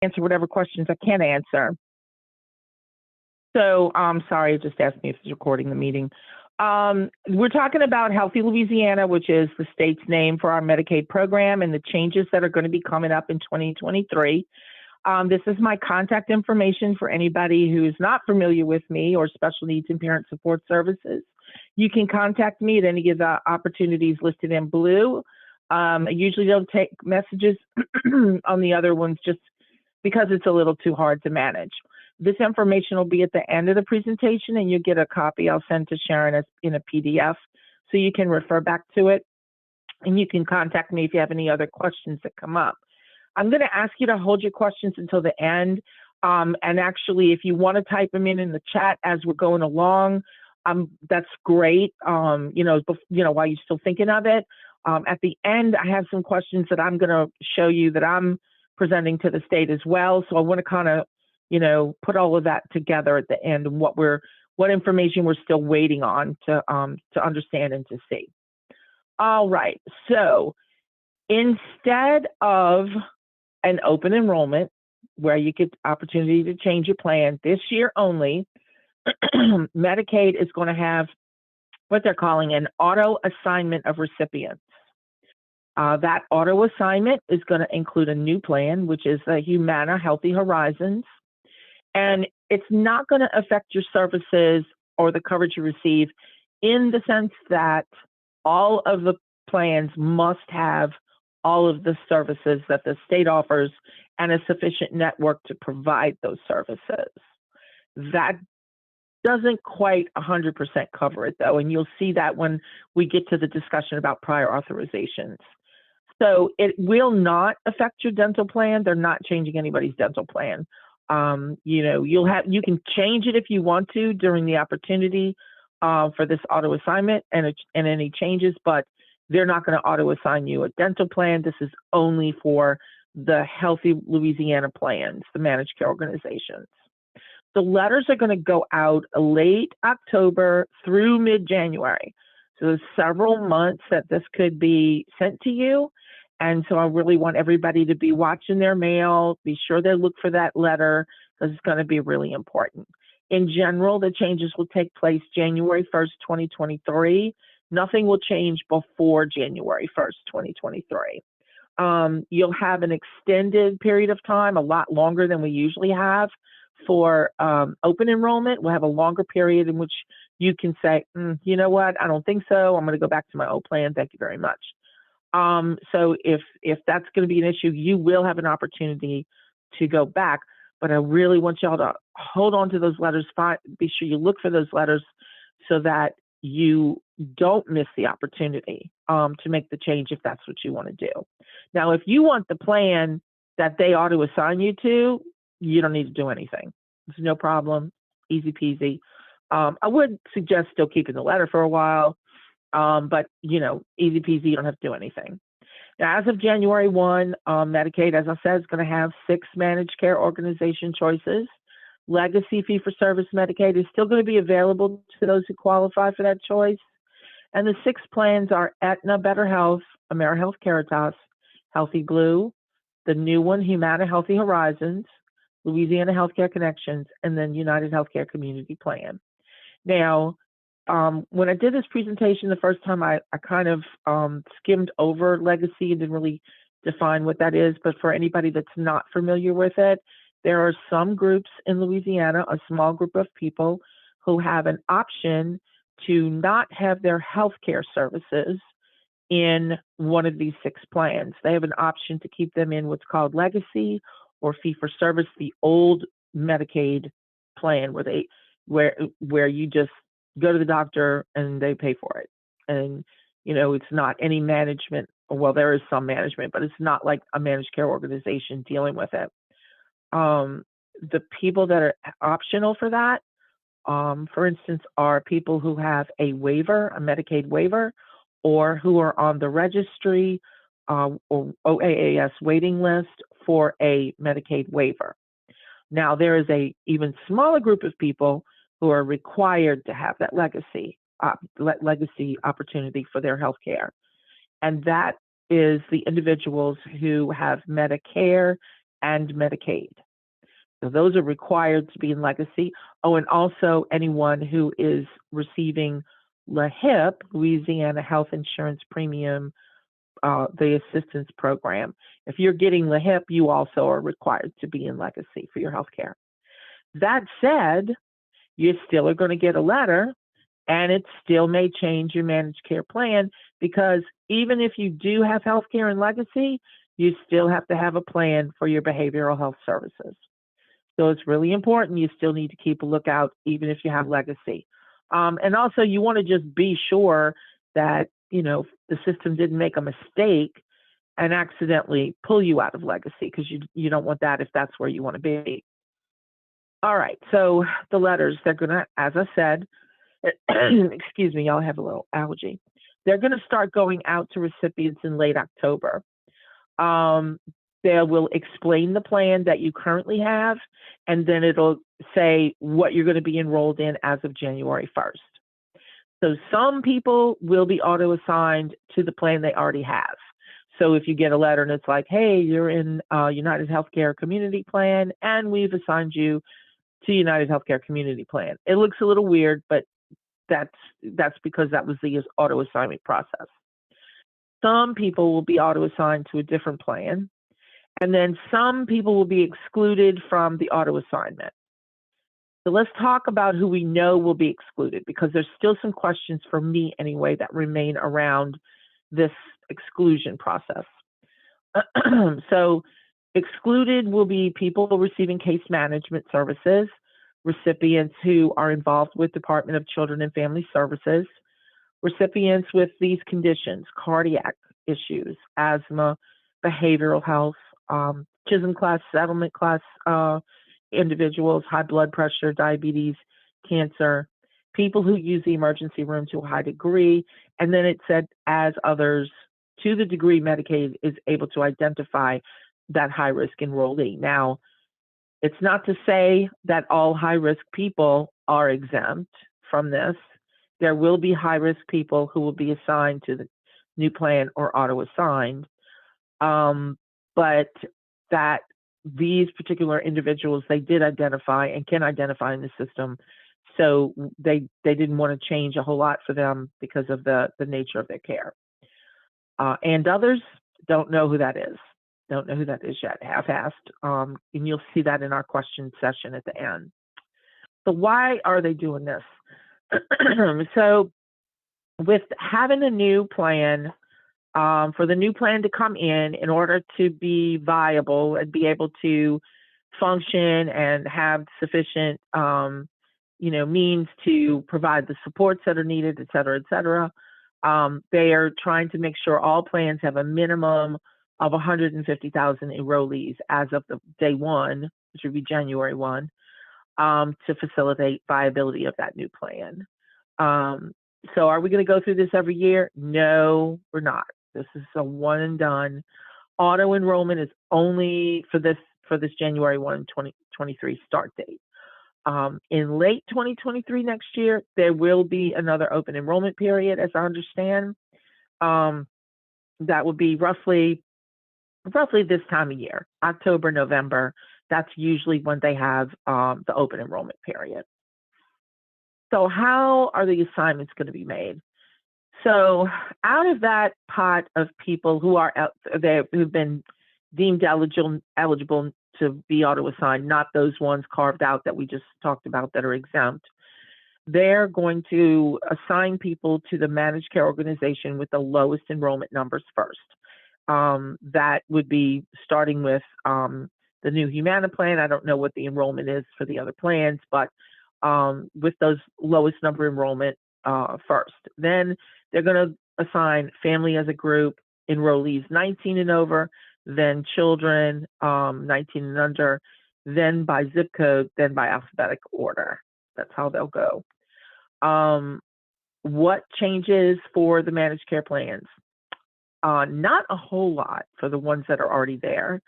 answer whatever questions I can answer. So, sorry, it just asked me if it's recording the meeting. We're talking about Healthy Louisiana, which is the state's name for our Medicaid program, and the changes that are going to be coming up in 2023. This is my contact information for anybody who is not familiar with me or Special Needs and Parent Support Services. You can contact me at any of the opportunities listed in blue. I usually don't take messages on the other ones just because it's a little too hard to manage. This information will be at the end of the presentation, and you'll get a copy I'll send to Sharon in a PDF so you can refer back to it. And you can contact me if you have any other questions that come up. I'm going to ask you to hold your questions until the end. And actually, if you want to type them in the chat as we're going along, that's great. While you're still thinking of it. At the end, I have some questions that I'm going to show you that I'm presenting to the state as well. So I want to kind of, put all of that together at the end and what information we're still waiting on to understand and to see. All right. So instead of an open enrollment where you get opportunity to change your plan this year only, Medicaid is going to have what they're calling an auto assignment of recipients. That auto assignment is going to include a new plan, which is the Humana Healthy Horizons. And it's not going to affect your services or the coverage you receive in the sense that all of the plans must have all of the services that the state offers and a sufficient network to provide those services. That doesn't quite 100% cover it, though, and you'll see that when we get to the discussion about prior authorizations. So it will not affect your dental plan. They're not changing anybody's dental plan. You can change it if you want to during the opportunity for this auto assignment and any changes, but they're not going to auto assign you a dental plan. This is only for the Healthy Louisiana plans, the managed care organizations. The letters are going to go out late October through mid-January. So there's several months that this could be sent to you. And so I really want everybody to be watching their mail, be sure they look for that letter because it's going to be really important. In general, the changes will take place January 1st, 2023. Nothing will change before January 1st, 2023. You'll have an extended period of time, a lot longer than we usually have for open enrollment. We'll have a longer period in which you can say, you know what, I don't think so. I'm going to go back to my old plan. Thank you very much. So if that's going to be an issue, you will have an opportunity to go back. But I really want y'all to hold on to those letters. Be sure you look for those letters so that you don't miss the opportunity to make the change if that's what you want to do. Now, if you want the plan that they ought to assign you to, you don't need to do anything. It's no problem, easy peasy. I would suggest still keeping the letter for a while, but easy peasy, you don't have to do anything. Now, as of January 1, Medicaid, as I said, is going to have 6 managed care organization choices. Legacy fee-for-service Medicaid is still going to be available to those who qualify for that choice. And the 6 plans are Aetna Better Health, AmeriHealth Caritas, Healthy Blue, the new one, Humana Healthy Horizons, Louisiana Healthcare Connections, and then United Healthcare Community Plan. Now, when I did this presentation the first time, I kind of skimmed over legacy and didn't really define what that is. But for anybody that's not familiar with it, there are some groups in Louisiana, a small group of people who have an option to not have their health care services in one of these 6 plans. They have an option to keep them in what's called legacy or fee-for-service, the old Medicaid plan where you just go to the doctor and they pay for it. And, it's not any management. Well, there is some management, but it's not like a managed care organization dealing with it. The people that are optional for that, for instance, are people who have a waiver, a Medicaid waiver, or who are on the registry or OAAS waiting list for a Medicaid waiver. Now, there is a even smaller group of people who are required to have that legacy opportunity for their health care. And that is the individuals who have Medicare and Medicaid. So those are required to be in legacy. Oh, and also anyone who is receiving LHIP, Louisiana Health Insurance Premium, the assistance program. If you're getting LHIP, you also are required to be in legacy for your health care. That said, you still are going to get a letter, and it still may change your managed care plan, because even if you do have health care in legacy, you still have to have a plan for your behavioral health services. So it's really important. You still need to keep a lookout, even if you have legacy. And also, you want to just be sure that, you know, the system didn't make a mistake and accidentally pull you out of legacy, because you don't want that if that's where you want to be. All right, so the letters, they're going to, as I said, excuse me, y'all have a little allergy. They're going to start going out to recipients in late October. They will explain the plan that you currently have, and then it'll say what you're going to be enrolled in as of January 1st. So some people will be auto-assigned to the plan they already have. So if you get a letter and it's like, hey, you're in United Healthcare Community Plan, and we've assigned you to United Healthcare Community Plan. It looks a little weird, but that's because that was the auto-assignment process. Some people will be auto-assigned to a different plan, and then some people will be excluded from the auto-assignment. So let's talk about who we know will be excluded, because there's still some questions for me anyway that remain around this exclusion process. So excluded will be people receiving case management services, recipients who are involved with Department of Children and Family Services, recipients with these conditions: cardiac issues, asthma, behavioral health, Chisholm class, settlement class individuals, high blood pressure, diabetes, cancer, people who use the emergency room to a high degree. And then it said, as others, to the degree Medicaid is able to identify that high-risk enrollee. Now, it's not to say that all high-risk people are exempt from this. There will be high-risk people who will be assigned to the new plan or auto-assigned, but that these particular individuals, they did identify and can identify in the system, so they didn't want to change a whole lot for them because of the nature of their care. And others don't know who that is. Don't know who that is yet, half-assed, and you'll see that in our question session at the end. So why are they doing this? So with having a new plan, for the new plan to come in order to be viable and be able to function and have sufficient, means to provide the supports that are needed, et cetera, they are trying to make sure all plans have a minimum of 150,000 enrollees as of the day one, which would be January 1, to facilitate viability of that new plan. So are we going to go through this every year? No, we're not. This is a one and done. Auto enrollment is only for this January 1, 2023 start date. In late 2023 next year, there will be another open enrollment period, as I understand. That would be roughly this time of year, October, November. That's usually when they have the open enrollment period. So how are the assignments going to be made? So out of that pot of people who are who've been deemed eligible to be auto-assigned, not those ones carved out that we just talked about that are exempt, they're going to assign people to the managed care organization with the lowest enrollment numbers first. That would be starting with the new Humana plan. I don't know what the enrollment is for the other plans, but with those lowest number enrollment first. Then they're going to assign family as a group, enrollees 19 and over, then children 19 and under, then by zip code, then by alphabetic order. That's how they'll go. What changes for the managed care plans? Not a whole lot for the ones that are already there.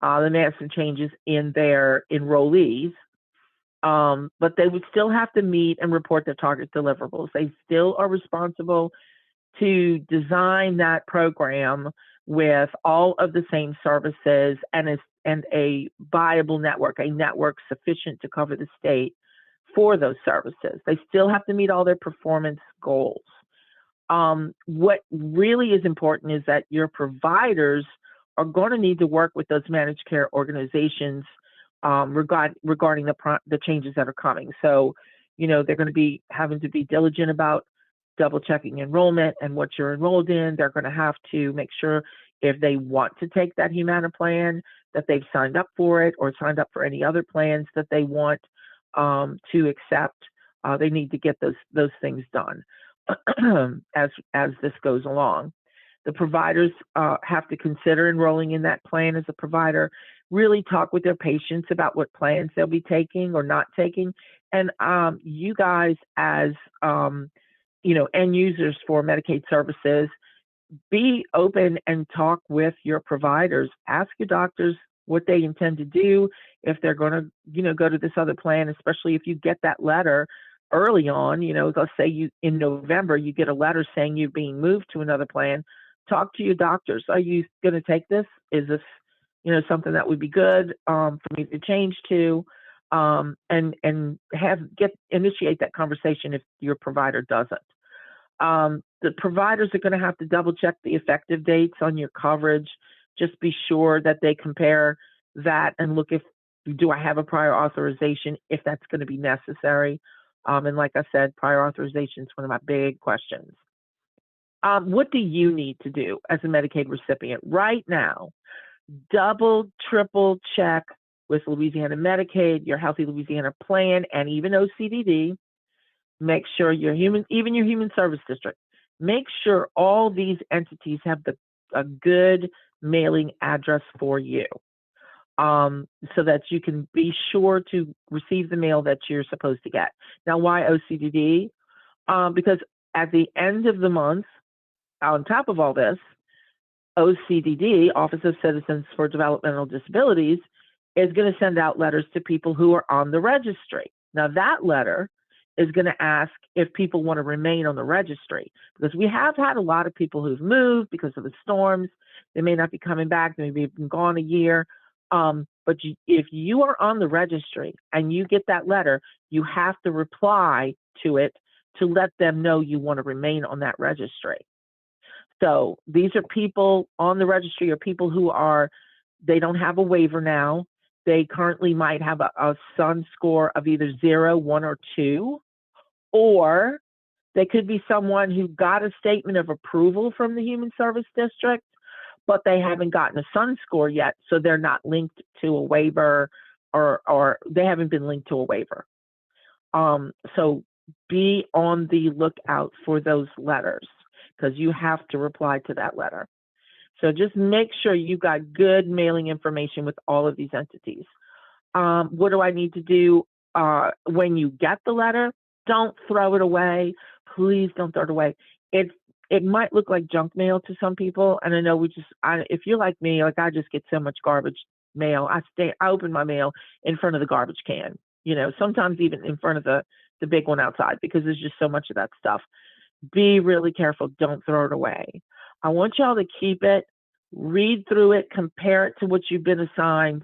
They may have some changes in their enrollees, but they would still have to meet and report their target deliverables. They still are responsible to design that program with all of the same services and and a viable network, a network sufficient to cover the state for those services. They still have to meet all their performance goals. What really is important is that your providers are going to need to work with those managed care organizations regarding the changes that are coming. So, they're going to be having to be diligent about double checking enrollment and what you're enrolled in. They're going to have to make sure if they want to take that Humana plan that they've signed up for it or signed up for any other plans that they want to accept. They need to get those things done as this goes along. The providers have to consider enrolling in that plan as a provider, really talk with their patients about what plans they'll be taking or not taking. And you guys as, end users for Medicaid services, be open and talk with your providers. Ask your doctors what they intend to do if they're going to, go to this other plan, especially if you get that letter early on. Let's say in November, you get a letter saying you're being moved to another plan. Talk to your doctors. Are you going to take this? Is this, something that would be good for me to change to? And initiate that conversation if your provider doesn't. The providers are going to have to double check the effective dates on your coverage. Just be sure that they compare that and look do I have a prior authorization if that's going to be necessary. And like I said, prior authorization is one of my big questions. What do you need to do as a Medicaid recipient right now? Double, triple check with Louisiana Medicaid, your Healthy Louisiana Plan, and even OCDD. Make sure even your Human Service District, make sure all these entities have a good mailing address for you, so that you can be sure to receive the mail that you're supposed to get. Now, why OCDD? Because at the end of the month, on top of all this, OCDD, Office of Citizens for Developmental Disabilities, is going to send out letters to people who are on the registry. Now, that letter is going to ask if people want to remain on the registry, because we have had a lot of people who've moved because of the storms. They may not be coming back. They may have been gone a year. But if you are on the registry and you get that letter, you have to reply to it to let them know you want to remain on that registry. So these are people on the registry, or people who they don't have a waiver now. They currently might have a SUN score of either 0, 1, or 2, or they could be someone who got a statement of approval from the Human Service District, but they haven't gotten a SUN score yet, so they're not linked to a waiver, or they haven't been linked to a waiver. So be on the lookout for those letters, because you have to reply to that letter. So just make sure you got good mailing information with all of these entities. What do I need to do when you get the letter? Don't throw it away. Please don't throw it away. It might look like junk mail to some people, and I know if you're like me, I just get so much garbage mail. I open my mail in front of the garbage can, sometimes even in front of the big one outside, because there's just so much of that stuff. Be really careful. Don't throw it away. I want y'all to keep it, read through it, compare it to what you've been assigned.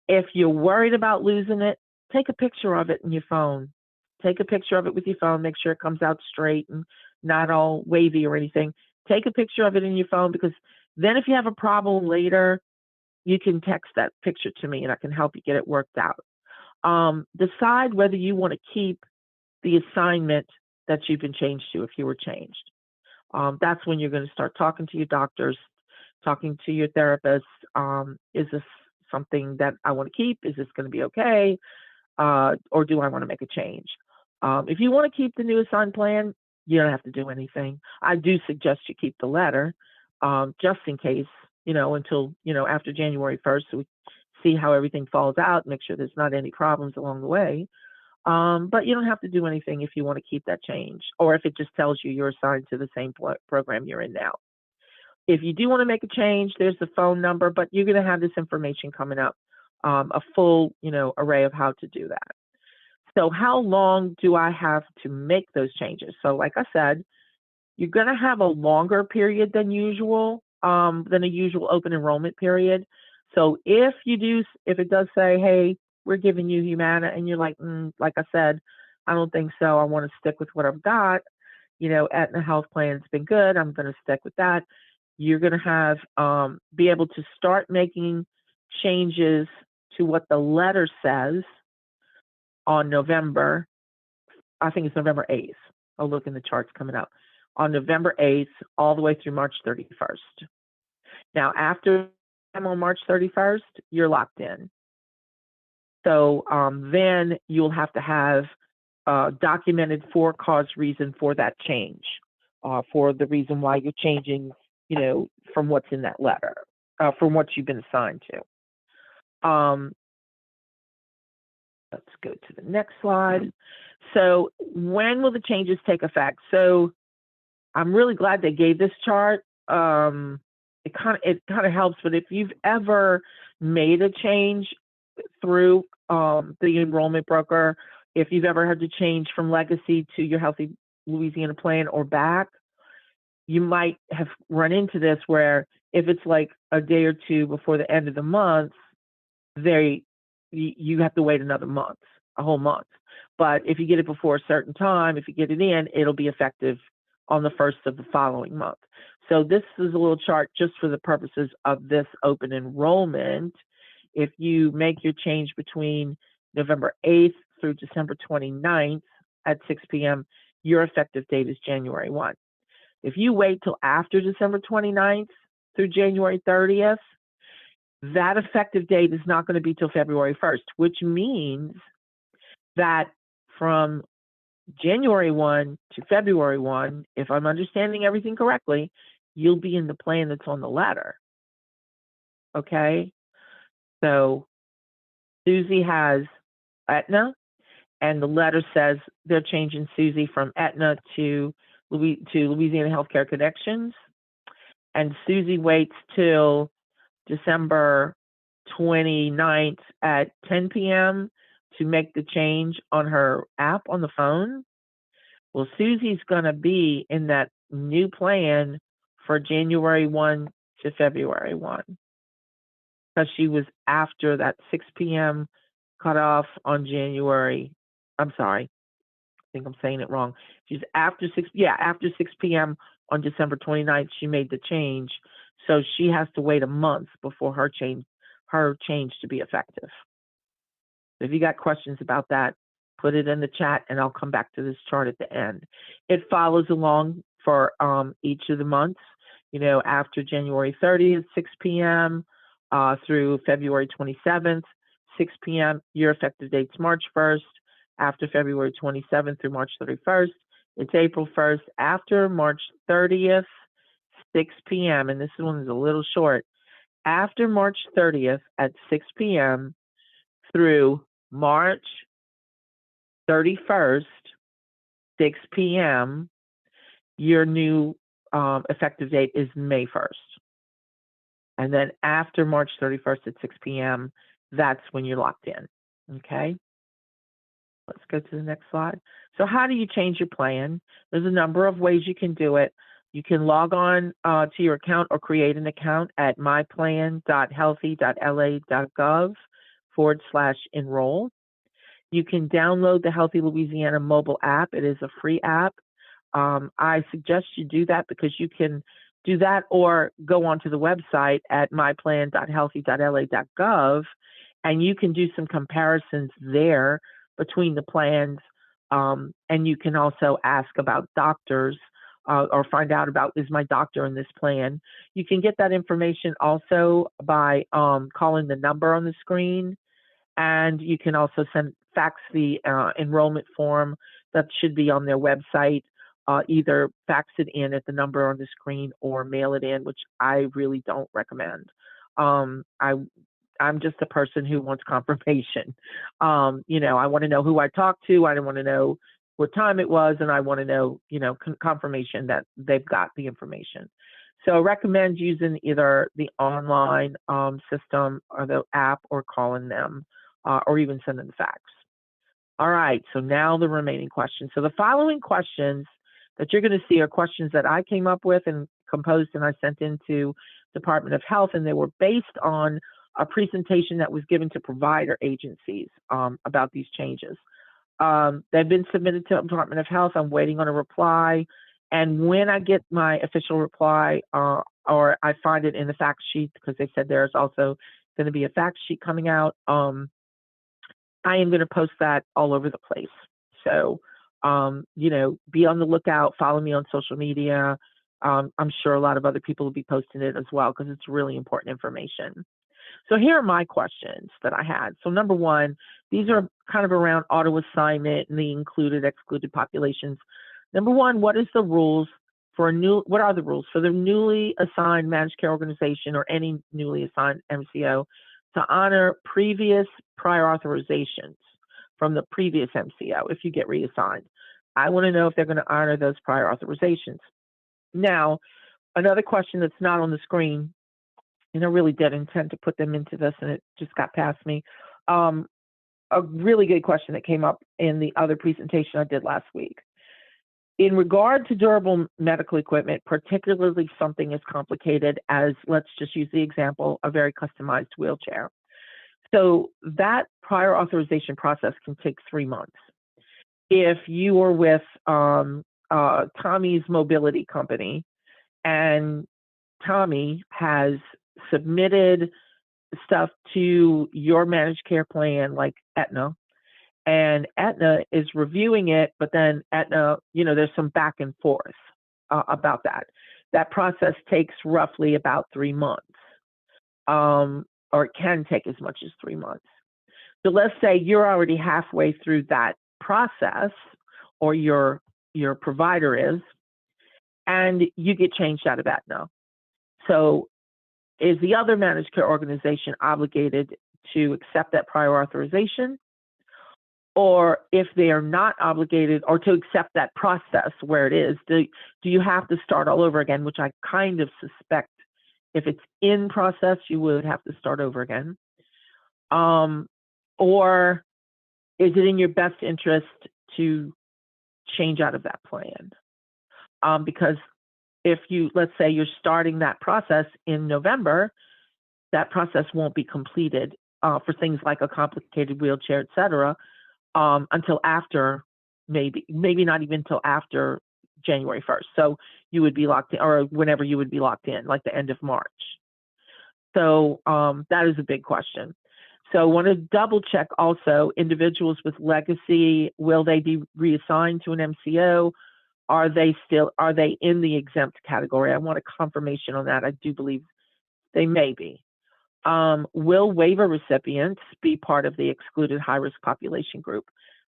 If you're worried about losing it, take a picture of it in your phone. Take a picture of it with your phone. Make sure it comes out straight and not all wavy or anything. Take a picture of it in your phone, because then if you have a problem later, you can text that picture to me and I can help you get it worked out. Decide whether you want to keep the assignment that you've been changed to, if you were changed. That's when you're going to start talking to your doctors, talking to your therapists. Is this something that I want to keep? Is this going to be okay? Or do I want to make a change? If you want to keep the new assigned plan, you don't have to do anything. I do suggest you keep the letter, just in case, until, after January 1st, so we see how everything falls out, make sure there's not any problems along the way. But you don't have to do anything if you want to keep that change, or if it just tells you you're assigned to the same program you're in now. If you do want to make a change, there's the phone number, but you're going to have this information coming up, a full, array of how to do that. So how long do I have to make those changes? So like I said, you're going to have a longer period than usual, than a usual open enrollment period. So if it does say, hey, we're giving you Humana, and you're like, like I said, I don't think so. I want to stick with what I've got. Aetna health plan's been good. I'm going to stick with that. You're going to have be able to start making changes to what the letter says on November. I think it's November 8th. I'll look in the charts coming up. On November 8th, all the way through March 31st. Now, after on March 31st, you're locked in. So then you'll have to have documented for-cause reason for that change, for the reason why you're changing, from what's in that letter, from what you've been assigned to. Let's go to the next slide. So when will the changes take effect? So I'm really glad they gave this chart. It kind of helps, but if you've ever made a change through the enrollment broker, if you've ever had to change from Legacy to your Healthy Louisiana plan or back, you might have run into this where if it's like a day or two before the end of the month, you have to wait another month, a whole month. But if you get it before a certain time, if you get it in, it'll be effective on the first of the following month. So this is a little chart just for the purposes of this open enrollment. If you make your change between November 8th through December 29th at 6 p.m., your effective date is January 1. If you wait till after December 29th through January 30th, that effective date is not going to be till February 1st, which means that from January 1 to February 1, if I'm understanding everything correctly, you'll be in the plan that's on the letter. Okay? So Susie has Aetna, and the letter says they're changing Susie from Aetna to Louisiana Healthcare Connections, and Susie waits till December 29th at 10 p.m. to make the change on her app on the phone. Well, Susie's going to be in that new plan for January 1 to February 1 because she was after that 6 p.m. cutoff on January. I'm sorry. I think I'm saying it wrong. She's after 6 p.m. on December 29th, she made the change. So she has to wait a month before her change to be effective. So if you got questions about that, put it in the chat and I'll come back to this chart at the end. It follows along for each of the months, after January 30th, 6 p.m. Through February 27th, 6 p.m. Your effective date's March 1st. After February 27th through March 31st, it's April 1st. After March 30th, 6 p.m., and this one is a little short, after March 30th at 6 p.m. through March 31st, 6 p.m., your new effective date is May 1st. And then after March 31st at 6 p.m., that's when you're locked in, okay? Let's go to the next slide. So how do you change your plan? There's a number of ways you can do it. You can log on to your account or create an account at myplan.healthy.la.gov/enroll. You can download the Healthy Louisiana mobile app. It is a free app. I suggest you do that because you can do that or go onto the website at myplan.healthy.la.gov and you can do some comparisons there between the plans. And you can also ask about doctors or find out about, is my doctor in this plan? You can get that information also by calling the number on the screen. And you can also fax the enrollment form that should be on their website. Either fax it in at the number on the screen or mail it in, which I really don't recommend. I'm just a person who wants confirmation. I want to know who I talked to. I want to know what time it was, and I want to know, confirmation that they've got the information. So I recommend using either the online system or the app or calling them or even sending the fax. All right, so now the remaining questions. So the following questions that you're going to see are questions that I came up with and composed and I sent into Department of Health, and they were based on a presentation that was given to provider agencies about these changes. They've been submitted to the Department of Health. I'm waiting on a reply. And when I get my official reply, or I find it in the fact sheet, because they said there's also going to be a fact sheet coming out, I am going to post that all over the place. So, you know, be on the lookout, follow me on social media. I'm sure a lot of other people will be posting it as well, because it's really important information. So here are my questions that I had. So number one, these are kind of around auto assignment and the included, excluded populations. Number one, what are the rules for the newly assigned managed care organization or any newly assigned MCO to honor previous prior authorizations from the previous MCO if you get reassigned? I want to know if they're going to honor those prior authorizations. Now, another question that's not on the screen, and I really did intend to put them into this and it just got past me. A really good question that came up in the other presentation I did last week. In regard to durable medical equipment, particularly something as complicated as, let's just use the example, a very customized wheelchair. So that prior authorization process can take 3 months. If you are with Tommy's mobility company and Tommy has submitted stuff to your managed care plan like Aetna, and Aetna is reviewing it, but then Aetna, you know, there's some back and forth about that. That process takes roughly about 3 months, or it can take as much as 3 months. So let's say you're already halfway through that process, or your provider is, and you get changed out of Aetna. So is the other managed care organization obligated to accept that prior authorization? Or if they are not obligated, or to accept that process where it is, do you have to start all over again, which I kind of suspect if it's in process, you would have to start over again. Or is it in your best interest to change out of that plan? Because if you, let's say you're starting that process in November, that process won't be completed for things like a complicated wheelchair, et cetera, until after, maybe not even until after January 1st. So you would be locked in, or whenever you would be locked in, like the end of March. So that is a big question. So I want to double check also, individuals with legacy, will they be reassigned to an MCO? Are they in the exempt category? I want a confirmation on that. I do believe they may be. Will waiver recipients be part of the excluded high-risk population group?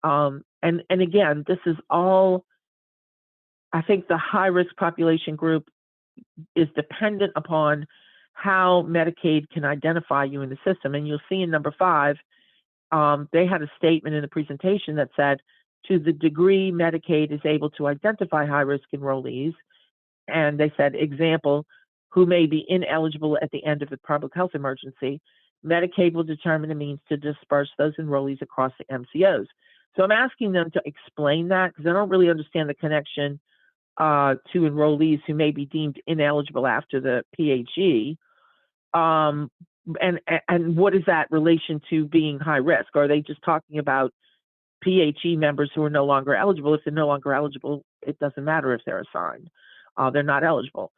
And again, this is all, I think the high-risk population group is dependent upon how Medicaid can identify you in the system. And you'll see in number 5, they had a statement in the presentation that said, to the degree Medicaid is able to identify high-risk enrollees, and they said, example, who may be ineligible at the end of a public health emergency, Medicaid will determine a means to disperse those enrollees across the MCOs. So I'm asking them to explain that, because I don't really understand the connection to enrollees who may be deemed ineligible after the PHE. And what is that relation to being high risk? Are they just talking about PHE members who are no longer eligible? If they're no longer eligible, it doesn't matter if they're assigned. They're not eligible.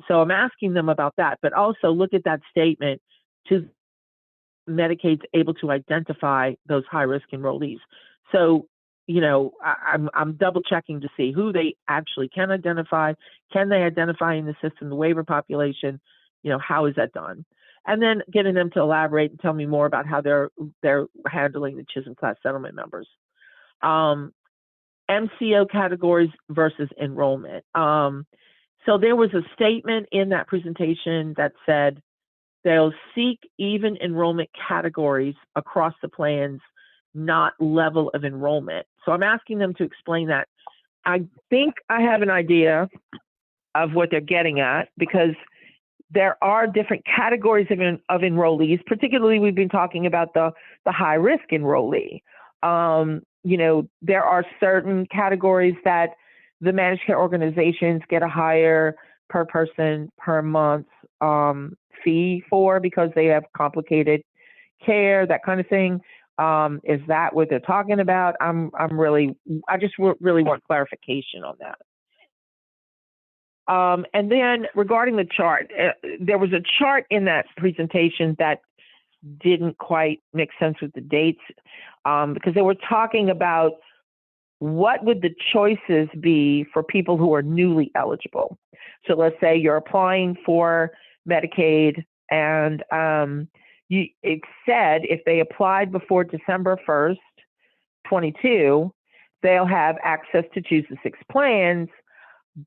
So I'm asking them about that, but also look at that statement, to Medicaid's able to identify those high-risk enrollees. So, you know, I'm double checking to see who they actually can identify. Can they identify in the system the waiver population? You know, how is that done? And then getting them to elaborate and tell me more about how they're handling the Chisholm class settlement members. MCO categories versus enrollment. So there was a statement in that presentation that said they'll seek even enrollment categories across the plans, not level of enrollment. So I'm asking them to explain that. I think I have an idea of what they're getting at, because there are different categories of enrollees. Particularly, we've been talking about the high-risk enrollee. You know, there are certain categories that the managed care organizations get a higher per person per month fee for because they have complicated care, that kind of thing. Is that what they're talking about? I just really want clarification on that. And then regarding the chart, there was a chart in that presentation that didn't quite make sense with the dates, because they were talking about what would the choices be for people who are newly eligible. So let's say you're applying for Medicaid, and it said if they applied before December 1st, 22, they'll have access to choose the 6 plans,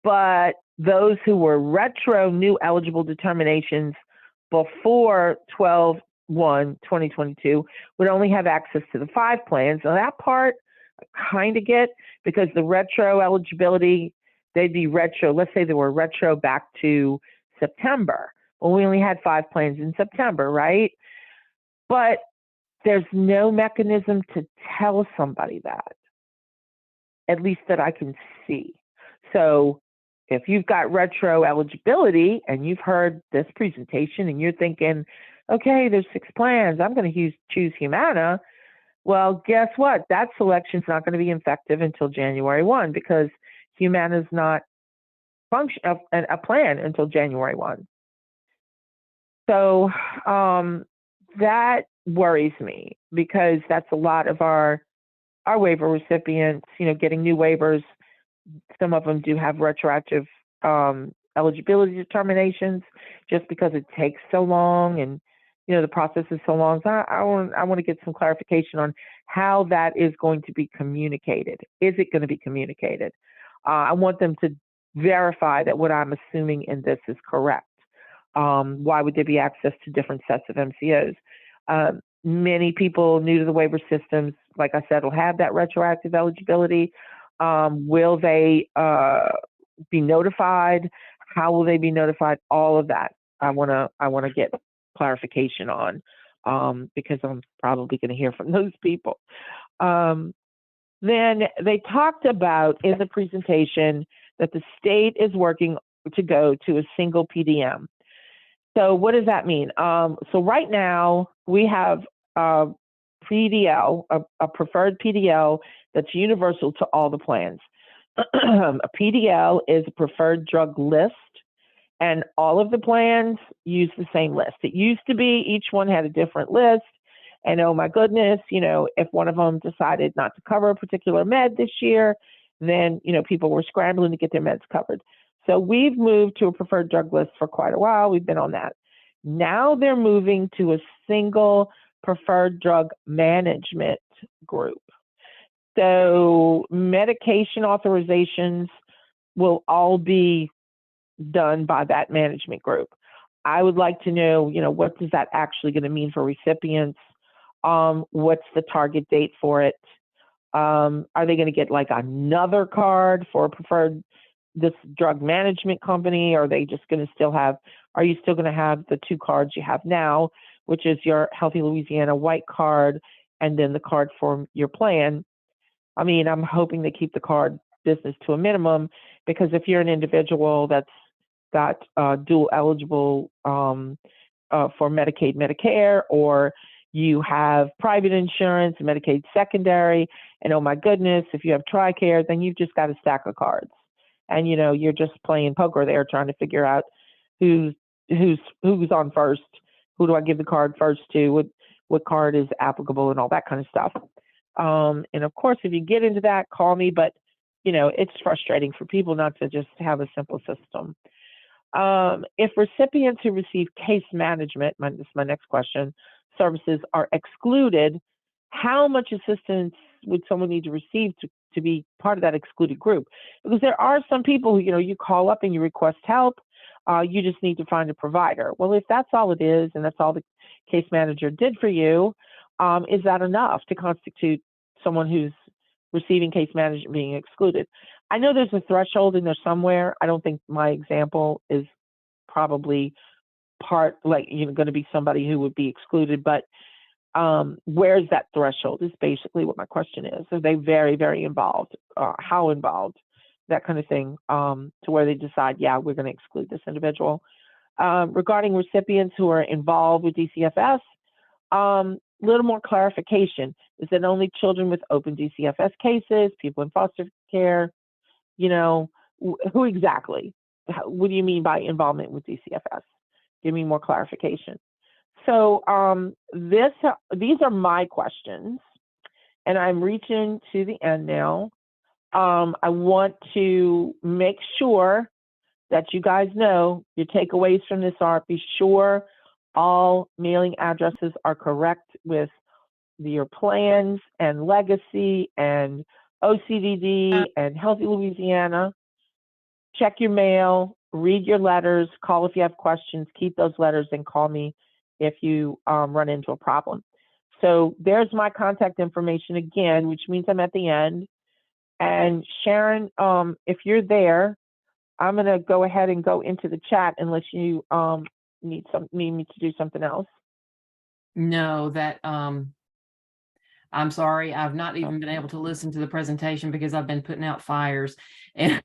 but those who were retro new eligible determinations before 12/1/2022 would only have access to the 5 plans. Now that part I kind of get, because the retro eligibility, they'd be retro, let's say they were retro back to September. Well, we only had 5 plans in September, right? But there's no mechanism to tell somebody that, at least that I can see. So if you've got retro eligibility and you've heard this presentation and you're thinking, okay, there's 6 plans, I'm going to choose Humana. Well, guess what? That selection's not going to be effective until January 1, because Humana's not a plan until January 1. So that worries me, because that's a lot of our waiver recipients, getting new waivers. Some of them do have retroactive eligibility determinations just because it takes so long and the process is so long. So I want to get some clarification on how that is going to be communicated. Is it going to be communicated? I want them to verify that what I'm assuming in this is correct. Why would there be access to different sets of MCOs? Many people new to the waiver systems, like I said, will have that retroactive eligibility. Will they be notified? How will they be notified? All of that I want to get clarification on, because I'm probably going to hear from those people. Then they talked about in the presentation that the state is working to go to a single PDM. So what does that mean? So right now we have a PDL, a preferred PDL that's universal to all the plans. A PDL is a preferred drug list, and all of the plans use the same list. It used to be each one had a different list, and oh my goodness, if one of them decided not to cover a particular med this year, then people were scrambling to get their meds covered. So we've moved to a preferred drug list for quite a while. We've been on that. Now they're moving to a single preferred drug management group. So medication authorizations will all be done by that management group. I would like to know, what is that actually going to mean for recipients? What's the target date for it? Are they going to get like another card for this drug management company? Are they just going to are you still going to have the 2 cards you have now, which is your Healthy Louisiana white card and then the card for your plan? I mean, I'm hoping they keep the card business to a minimum, because if you're an individual that's got dual eligible for Medicaid, Medicare, or you have private insurance, Medicaid secondary, and oh my goodness, if you have TRICARE, then you've just got a stack of cards. And you're just playing poker there, trying to figure out who's on first, who do I give the card first to, what card is applicable, and all that kind of stuff. And of course, if you get into that, call me, but it's frustrating for people not to just have a simple system. If recipients who receive case management, this is my next question, services are excluded, how much assistance would someone need to receive to be part of that excluded group? Because there are some people who, you call up and you request help, you just need to find a provider. Well, if that's all it is, and that's all the case manager did for you, is that enough to constitute someone who's receiving case management being excluded? I know there's a threshold in there somewhere. I don't think my example is probably going to be somebody who would be excluded, but where's that threshold is basically what my question is. Are they very, very involved? How involved? That kind of thing, to where they decide, yeah, we're going to exclude this individual. regarding recipients who are involved with DCFS, little more clarification. Is it only children with open DCFS cases, people in foster care? Who exactly? What do you mean by involvement with DCFS? Give me more clarification. So these are my questions, and I'm reaching to the end now. I want to make sure that you guys know your takeaways from this are: be sure all mailing addresses are correct with your plans and legacy and OCDD and Healthy Louisiana. Check your mail, read your letters, call if you have questions, keep those letters, and call me if you run into a problem. So there's my contact information again, which means I'm at the end. And Sharon, if you're there, I'm going to go ahead and go into the chat unless you need me to do something else. No, I'm sorry, I've not even been able to listen to the presentation because I've been putting out fires. And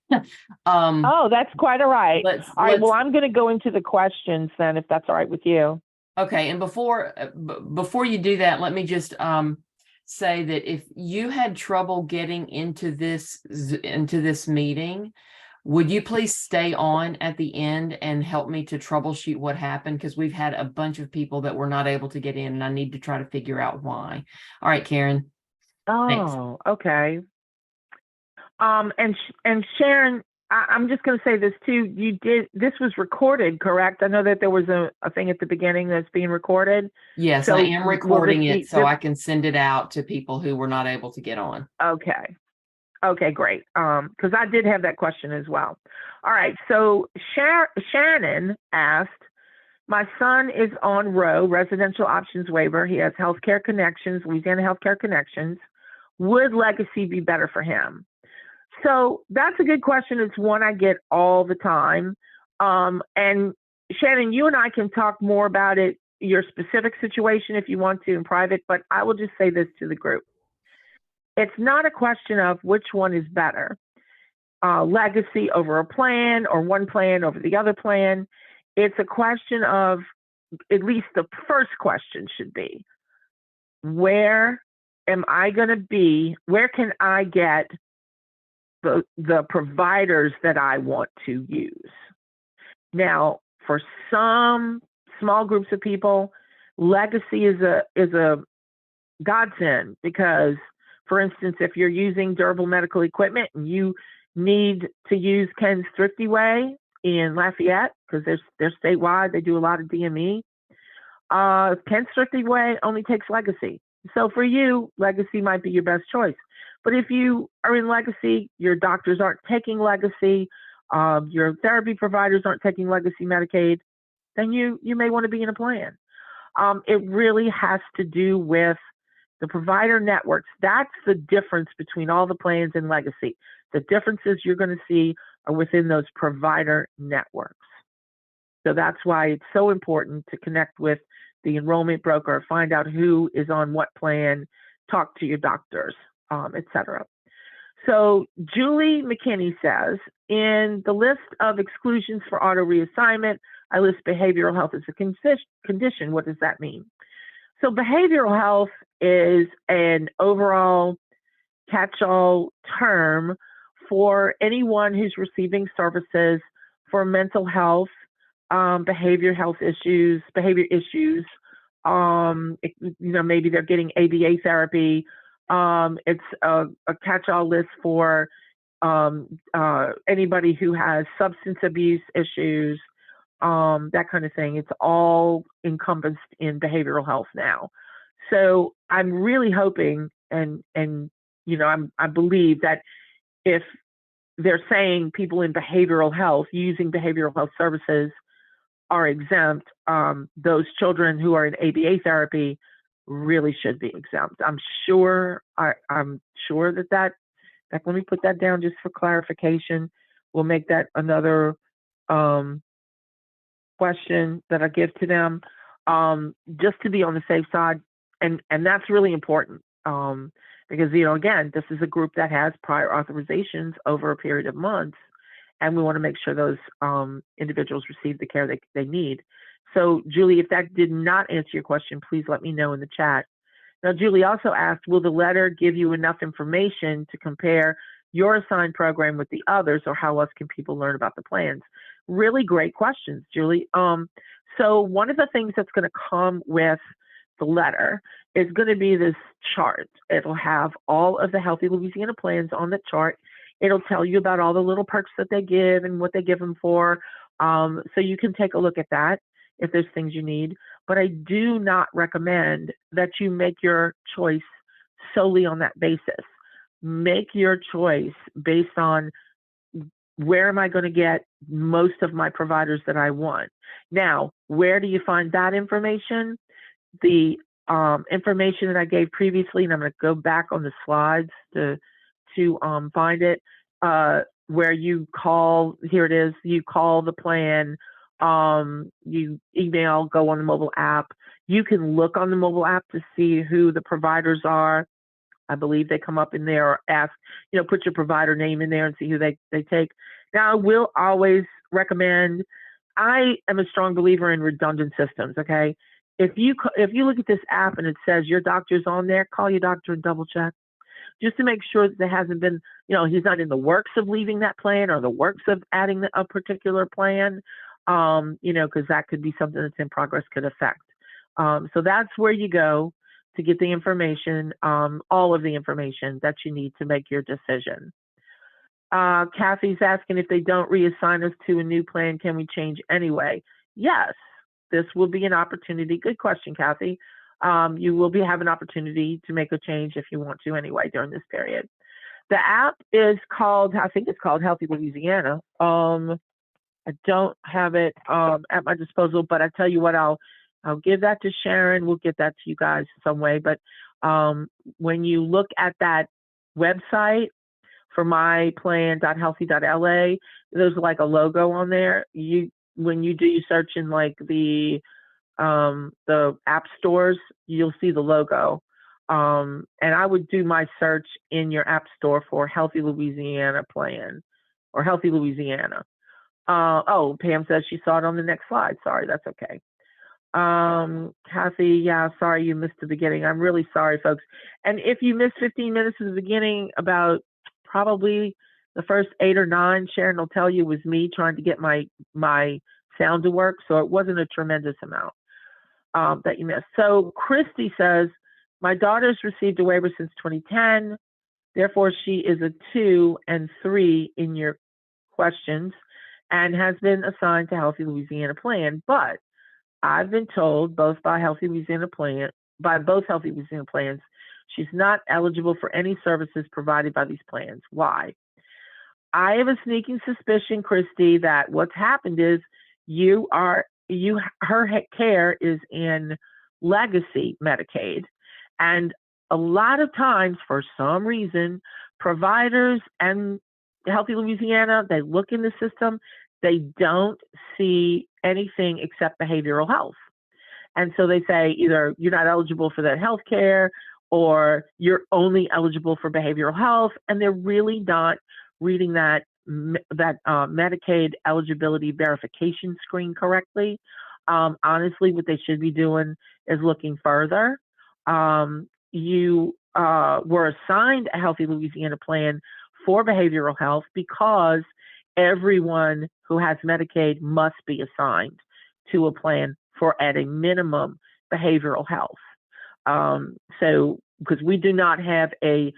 oh, that's quite all right. All right, well, I'm going to go into the questions then, if that's all right with you. Okay, and before you do that, let me just say that if you had trouble getting into this meeting, would you please stay on at the end and help me to troubleshoot what happened? Because we've had a bunch of people that were not able to get in, and I need to try to figure out why. All right, Karen. Oh, thanks. Okay. And Sharon, I'm just going to say this too. This was recorded, correct? I know that there was a thing at the beginning that's being recorded. Yes, so I am recording it so I can send it out to people who were not able to get on. Okay. Okay, great. Because I did have that question as well. All right. So Shannon asked, my son is on ROW, Residential Options Waiver. He has healthcare connections, Louisiana Healthcare Connections. Would legacy be better for him? So that's a good question. It's one I get all the time. And Shannon, you and I can talk more about it, your specific situation, if you want to in private, but I will just say this to the group. It's not a question of which one is better, legacy over a plan or one plan over the other plan. It's a question of, at least the first question should be, where am I going to be? Where can I get the providers that I want to use? Now, for some small groups of people, legacy is a godsend because, for instance, if you're using durable medical equipment and you need to use Ken's Thrifty Way in Lafayette, because they're statewide, they do a lot of DME. Ken's Thrifty Way only takes legacy. So for you, legacy might be your best choice. But if you are in legacy, your doctors aren't taking legacy, your therapy providers aren't taking legacy Medicaid, then you may want to be in a plan. It really has to do with the provider networks. That's the difference between all the plans and legacy. The differences you're going to see are within those provider networks. So that's why it's so important to connect with the enrollment broker, find out who is on what plan, talk to your doctors, etc. So Julie McKinney says, in the list of exclusions for auto reassignment, I list behavioral health as a condition. What does that mean? So behavioral health is an overall catch-all term for anyone who's receiving services for mental health, behavior issues. Maybe they're getting ABA therapy. It's a catch-all list for anybody who has substance abuse issues, that kind of thing. It's all encompassed in behavioral health now. So I'm really hoping, and I believe that if they're saying people in behavioral health using behavioral health services are exempt, those children who are in ABA therapy really should be exempt. I'm sure that let me put that down just for clarification. We'll make that another question that I give to them, just to be on the safe side. And that's really important, because, again, this is a group that has prior authorizations over a period of months. and we want to make sure those individuals receive the care they need. So, Julie, if that did not answer your question, please let me know in the chat. Now, Julie also asked, will the letter give you enough information to compare your assigned program with the others, or how else can people learn about the plans? Really great questions, Julie. So one of the things that's going to come with the letter is going to be this chart. It'll have all of the Healthy Louisiana plans on the chart. It'll tell you about all the little perks that they give and what they give them for. So you can take a look at that if there's things you need. But I do not recommend that you make your choice solely on that basis. Make your choice based on where am I going to get most of my providers that I want. Now, where do you find that information? The information that I gave previously, and I'm going to go back on the slides to find it, where you call, here it is, you call the plan, you email, go on the mobile app. You can look on the mobile app to see who the providers are. I believe they come up in there, or ask, put your provider name in there and see who they take. Now, I will always recommend, I am a strong believer in redundant systems, okay? If you look at this app and it says your doctor's on there, call your doctor and double check, just to make sure that there hasn't been, he's not in the works of leaving that plan or the works of adding a particular plan, because that could be something that's in progress, could affect. So that's where you go to get the information, all of the information that you need to make your decision. Kathy's asking, if they don't reassign us to a new plan, can we change anyway? Yes, this will be an opportunity. Good question, Kathy. You will have an opportunity to make a change if you want to anyway during this period. The app is called, I think it's called Healthy Louisiana. I don't have it at my disposal, but I tell you what, I'll give that to Sharon. We'll get that to you guys some way. But when you look at that website for myplan.healthy.la, there's like a logo on there. When you do your search in like the app stores, you'll see the logo. And I would do my search in your app store for Healthy Louisiana plan or Healthy Louisiana. Oh, Pam says she saw it on the next slide. Sorry, that's okay. Kathy, yeah, sorry you missed the beginning. I'm really sorry, folks. And if you missed 15 minutes of the beginning, about probably the first 8 or 9, Sharon will tell you, was me trying to get my sound to work. So it wasn't a tremendous amount that you missed. So Christy says, my daughter's received a waiver since 2010. Therefore, she is a 2 and 3 in your questions and has been assigned to Healthy Louisiana plan. But I've been told both by both Healthy Louisiana plans, she's not eligible for any services provided by these plans. Why? I have a sneaking suspicion, Christy, that what's happened is her care is in legacy Medicaid. And a lot of times, for some reason, providers and Healthy Louisiana, they look in the system, they don't see anything except behavioral health. And so they say either you're not eligible for that health care or you're only eligible for behavioral health. And they're really not reading that Medicaid eligibility verification screen correctly. Honestly, what they should be doing is looking further. You were assigned a Healthy Louisiana plan for behavioral health because everyone who has Medicaid must be assigned to a plan for, at a minimum, behavioral health. So, because we do not have a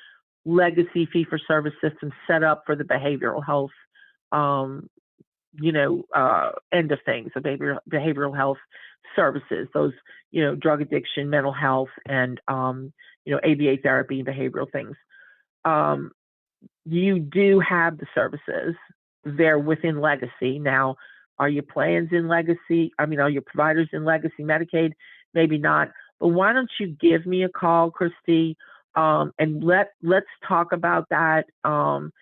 legacy fee-for-service system set up for the behavioral health, end of things, the behavioral health services, those, drug addiction, mental health, and, ABA therapy and behavioral things. You do have the services. They're within legacy. Now, are your plans in legacy? Are your providers in legacy Medicaid? Maybe not. But why don't you give me a call, Christy, and let's talk about that and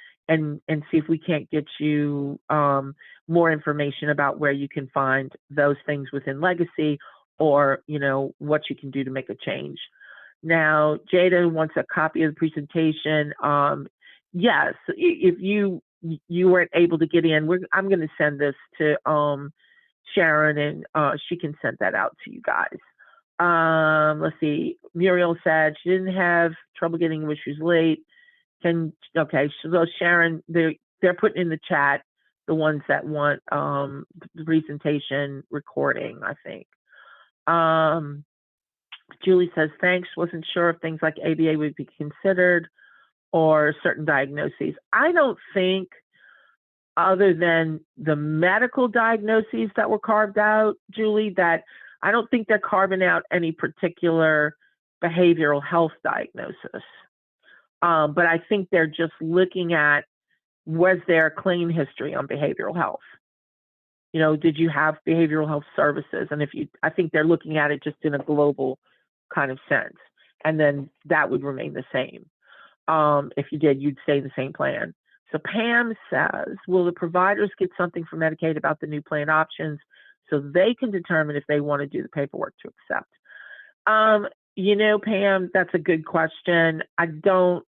see if we can't get you more information about where you can find those things within legacy, or what you can do to make a change. Now, Jada wants a copy of the presentation. Yes, if you you weren't able to get in, I'm going to send this to Sharon, and she can send that out to you guys. Let's see. Muriel said she didn't have trouble getting in, but she was late. Okay, so Sharon, they're putting in the chat the ones that want the presentation recording, I think. Julie says, thanks. Wasn't sure if things like ABA would be considered or certain diagnoses. I don't think, other than the medical diagnoses that were carved out, Julie, that I don't think they're carving out any particular behavioral health diagnosis. But I think they're just looking at, was there a claim history on behavioral health? You know, did you have behavioral health services? And I think they're looking at it just in a global kind of sense. And then that would remain the same. If you did, you'd stay in the same plan. So Pam says, will the providers get something from Medicaid about the new plan options so they can determine if they want to do the paperwork to accept? You know, Pam, that's a good question. I don't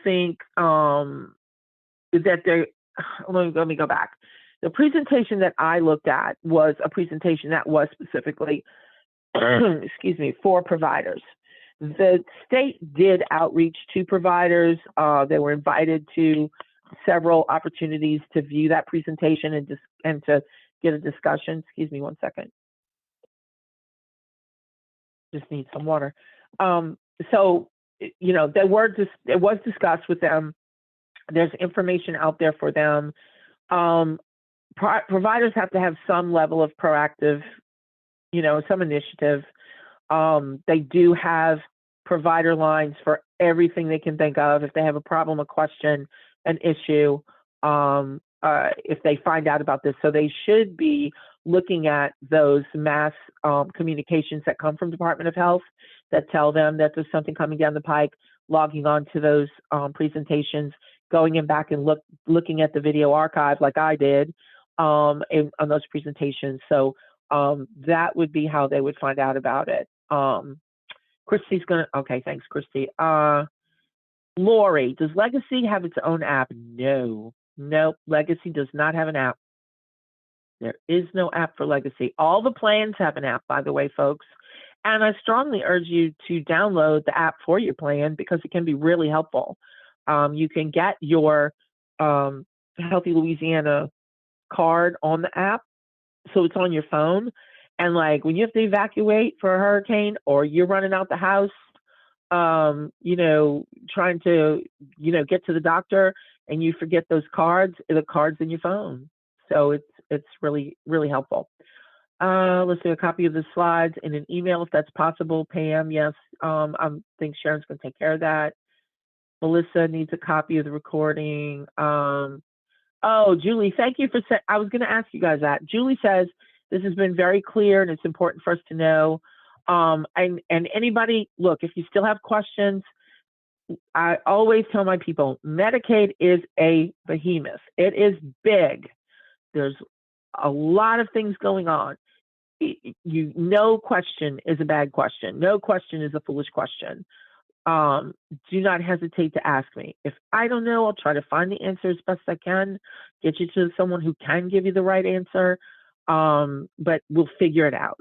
think that they, let me go back. The presentation that I looked at was a presentation that was specifically, excuse me, for providers. The state did outreach to providers. They were invited to several opportunities to view that presentation and to get a discussion. Excuse me 1 second. Just need some water. So, you know, it was discussed with them. There's information out there for them. Providers have to have some level of proactive, you know, some initiative. They do have provider lines for everything they can think of. If they have a problem, a question, an issue, if they find out about this. So they should be looking at those mass communications that come from Department of Health that tell them that there's something coming down the pike, logging on to those presentations, going in back and looking at the video archive like I did on those presentations. So that would be how they would find out about it. Christy's gonna, okay, thanks, Christy. Lori, does Legacy have its own app? No, nope, Legacy does not have an app. There is no app for Legacy. All the plans have an app, by the way, folks. And I strongly urge you to download the app for your plan because it can be really helpful. You can get your Healthy Louisiana card on the app, so it's on your phone. And like when you have to evacuate for a hurricane or you're running out the house, you know, trying to, you know, get to the doctor and you forget those cards, the card's in your phone. So it's really, really helpful. Let's do a copy of the slides in an email if that's possible. Pam, yes. I think Sharon's going to take care of that. Melissa needs a copy of the recording. Oh, Julie, thank you for I was going to ask you guys that. Julie says this has been very clear and it's important for us to know. And anybody, look, if you still have questions, I always tell my people, Medicaid is a behemoth. It is big. There's a lot of things going on. No question is a bad question. No question is a foolish question. Do not hesitate to ask me. If I don't know, I'll try to find the answer as best I can, get you to someone who can give you the right answer, but we'll figure it out.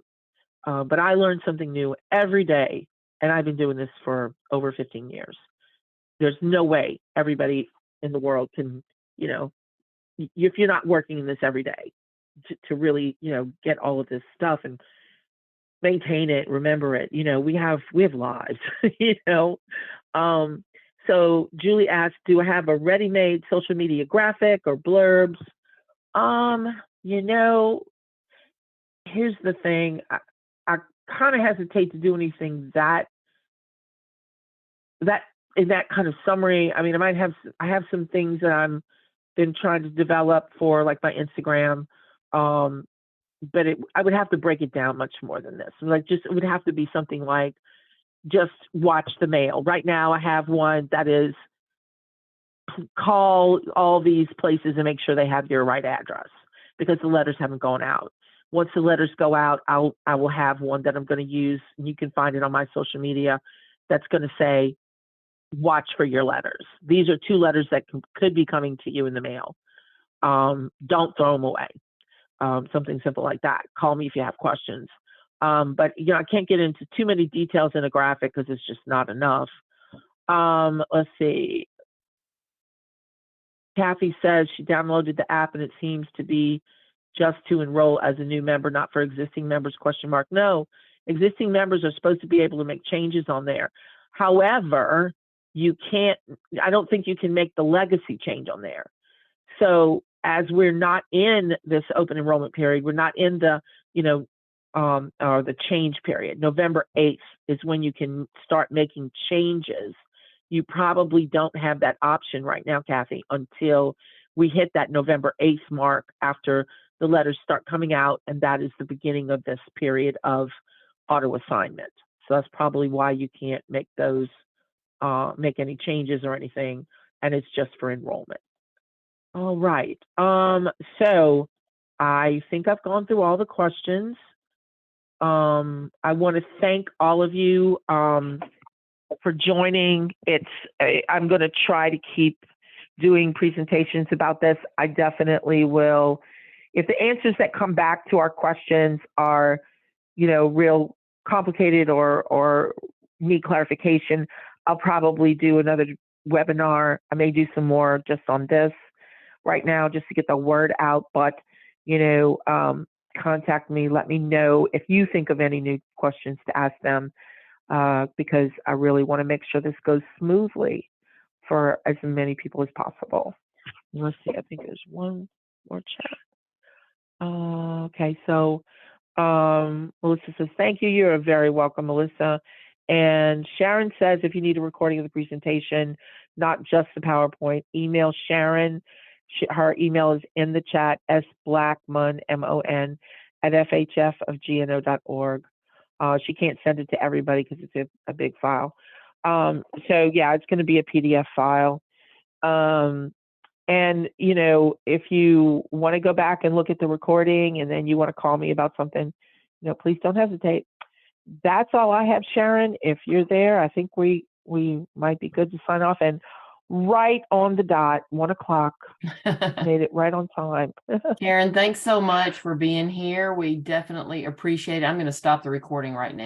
But I learn something new every day, and I've been doing this for over 15 years. There's no way everybody in the world can, you know, if you're not working in this every day to really, you know, get all of this stuff and maintain it, remember it. You know, we have lives, you know. So Julie asked, do I have a ready-made social media graphic or blurbs? You know, here's the thing. I kind of hesitate to do anything that in that kind of summary. I mean, I have some things that I'm been trying to develop for like my Instagram. But I would have to break it down much more than this. Like, it would have to be something like, just watch the mail. Right now, I have one that is call all these places and make sure they have your right address because the letters haven't gone out. Once the letters go out, I will have one that I'm going to use. And you can find it on my social media. That's going to say, watch for your letters. These are 2 letters that could be coming to you in the mail. Don't throw them away. Something simple like that. Call me if you have questions. But I can't get into too many details in a graphic because it's just not enough. Let's see. Kathy says she downloaded the app and it seems to be just to enroll as a new member, not for existing members, ? No, existing members are supposed to be able to make changes on there. However, I don't think you can make the legacy change on there. So as we're not in this open enrollment period, we're not in the, or the change period. November 8th is when you can start making changes. You probably don't have that option right now, Kathy, until we hit that November 8th mark after the letters start coming out, and that is the beginning of this period of auto assignment. So that's probably why you can't make those, make any changes or anything, and it's just for enrollment. All right. So I think I've gone through all the questions. I want to thank all of you for joining. I'm going to try to keep doing presentations about this. I definitely will. If the answers that come back to our questions are, real complicated or need clarification, I'll probably do another webinar. I may do some more just on this right now, just to get the word out. But, contact me, let me know if you think of any new questions to ask them, because I really want to make sure this goes smoothly for as many people as possible. Let's see, I think there's one more chat. Okay, so Melissa says, thank you. You're very welcome, Melissa. And Sharon says, if you need a recording of the presentation, not just the PowerPoint, email Sharon. Her email is in the chat, sblackmon, M-O-N, at FHF of GNO.org. She can't send it to everybody because it's a big file. So yeah, it's going to be a PDF file. And, if you want to go back and look at the recording and then you want to call me about something, please don't hesitate. That's all I have, Sharon. If you're there, I think we might be good to sign off. And right on the dot, 1 o'clock, made it right on time. Karen, thanks so much for being here. We definitely appreciate it. I'm going to stop the recording right now.